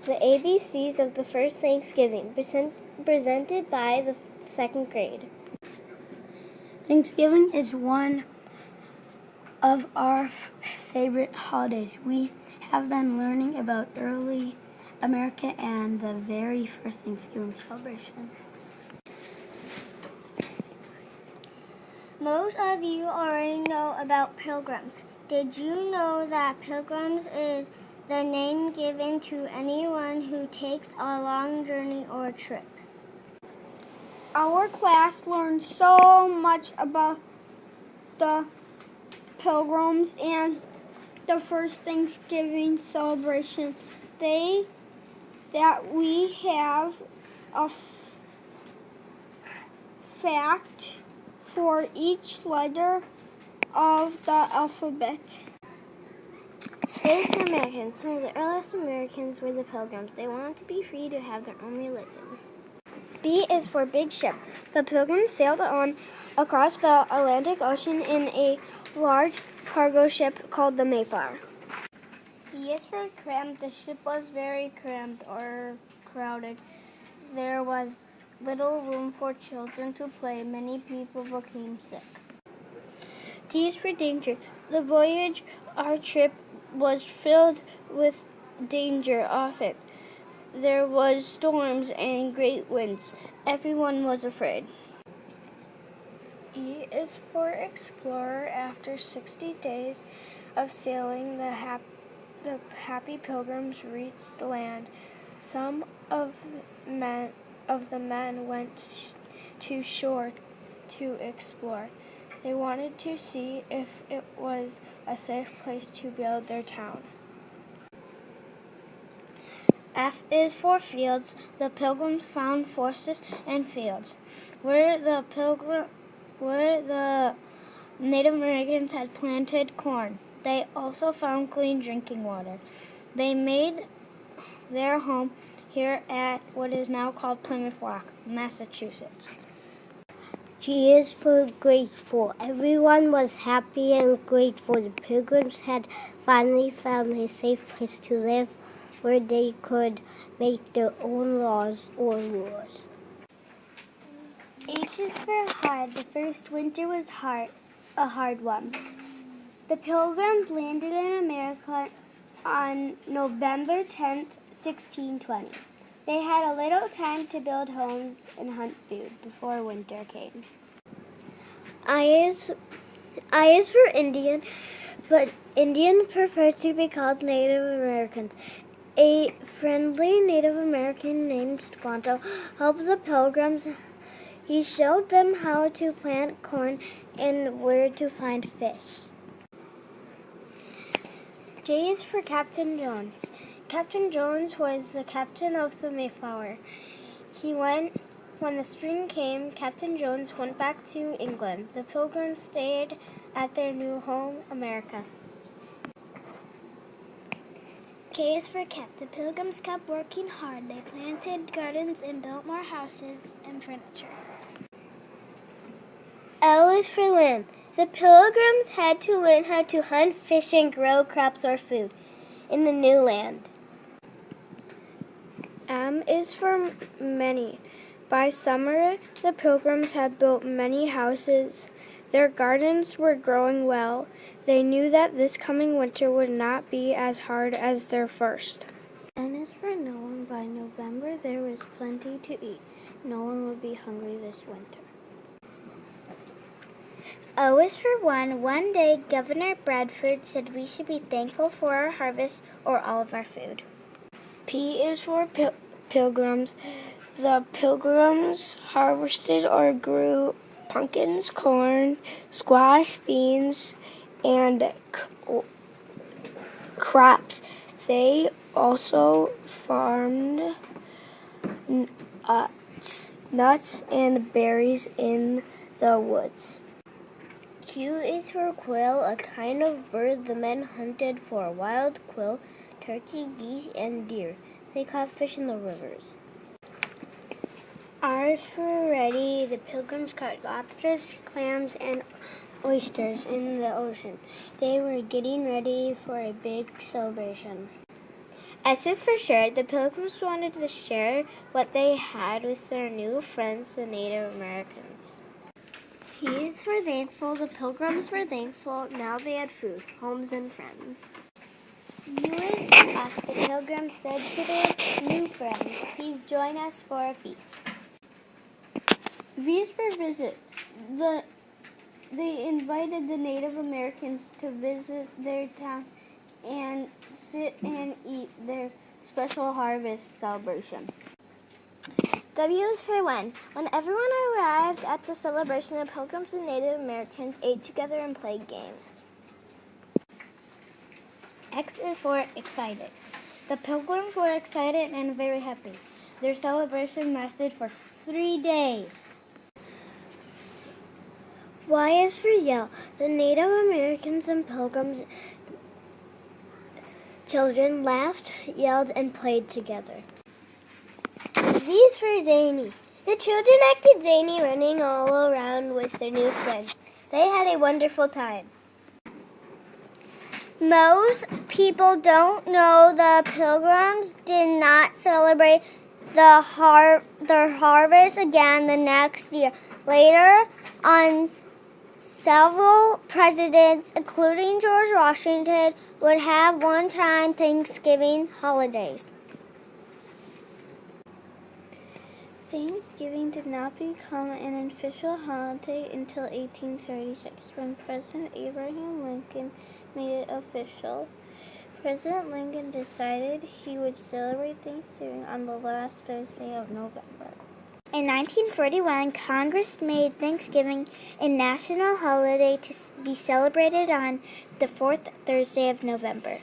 The ABCs of the First Thanksgiving, presented by the second grade. Thanksgiving is one of our favorite holidays. We have been learning about early America and the very first Thanksgiving celebration. Most of you already know about pilgrims. Did you know that pilgrims is the name given to anyone who takes a long journey or trip? Our class learned so much about the pilgrims and the first Thanksgiving celebration that we have a fact for each letter of the alphabet. A is for Americans. Some of the earliest Americans were the Pilgrims. They wanted to be free to have their own religion. B is for Big Ship. The Pilgrims sailed on across the Atlantic Ocean in a large cargo ship called the Mayflower. C is for cramped. The ship was very cramped or crowded. There was little room for children to play. Many people became sick. D is for danger. The voyage, our trip, was filled with danger often. There was storms and great winds. Everyone was afraid. E is for explorer. After 60 days of sailing, the happy pilgrims reached land. Some of the men went to shore to explore. They wanted to see if it was a safe place to build their town. F is for fields. The Pilgrims found forests and fields where the Native Americans had planted corn. They also found clean drinking water. They made their home here at what is now called Plymouth Rock, Massachusetts. G is for grateful. Everyone was happy and grateful. The Pilgrims had finally found a safe place to live where they could make their own laws or rules. H is for hard. The first winter was a hard one. The Pilgrims landed in America on November 10th, 1620. They had a little time to build homes and hunt food before winter came. I is for Indian, but Indian prefer to be called Native Americans. A friendly Native American named Squanto helped the Pilgrims. He showed them how to plant corn and where to find fish. J is for Captain Jones. Captain Jones was the captain of the Mayflower. When the spring came, Captain Jones went back to England. The Pilgrims stayed at their new home, America. K is for kept. The Pilgrims kept working hard. They planted gardens and built more houses and furniture. L is for land. The Pilgrims had to learn how to hunt, fish, and grow crops or food in the new land. M is for many. By summer, the Pilgrims had built many houses. Their gardens were growing well. They knew that this coming winter would not be as hard as their first. N is for no one. By November, there was plenty to eat. No one would be hungry this winter. O is for one. One day, Governor Bradford said we should be thankful for our harvest or all of our food. P is for pilgrims. The Pilgrims harvested or grew pumpkins, corn, squash, beans, and crops. They also farmed nuts and berries in the woods. Q is for quail, a kind of bird the men hunted for wild quail, turkey, geese, and deer. They caught fish in the rivers. R is for ready. The Pilgrims caught lobsters, clams, and oysters in the ocean. They were getting ready for a big celebration. S is for sure. The Pilgrims wanted to share what they had with their new friends, the Native Americans. T is for thankful. The Pilgrims were thankful. Now they had food, homes, and friends. U is for us. The Pilgrims said to their new friends, "Please join us for a feast." V is for visit. They invited the Native Americans to visit their town and sit and eat their special harvest celebration. W is for when. When everyone arrived at the celebration, the Pilgrims and Native Americans ate together and played games. X is for excited. The Pilgrims were excited and very happy. Their celebration lasted for 3 days. Y is for yell. The Native Americans and Pilgrims children laughed, yelled, and played together. Z is for zany. The children acted zany, running all around with their new friends. They had a wonderful time. Most people don't know the Pilgrims did not celebrate their harvest again the next year. Later on, several presidents, including George Washington, would have one-time Thanksgiving holidays. Thanksgiving did not become an official holiday until 1836, when President Abraham Lincoln made it official. President Lincoln decided he would celebrate Thanksgiving on the last Thursday of November. In 1941, Congress made Thanksgiving a national holiday to be celebrated on the fourth Thursday of November.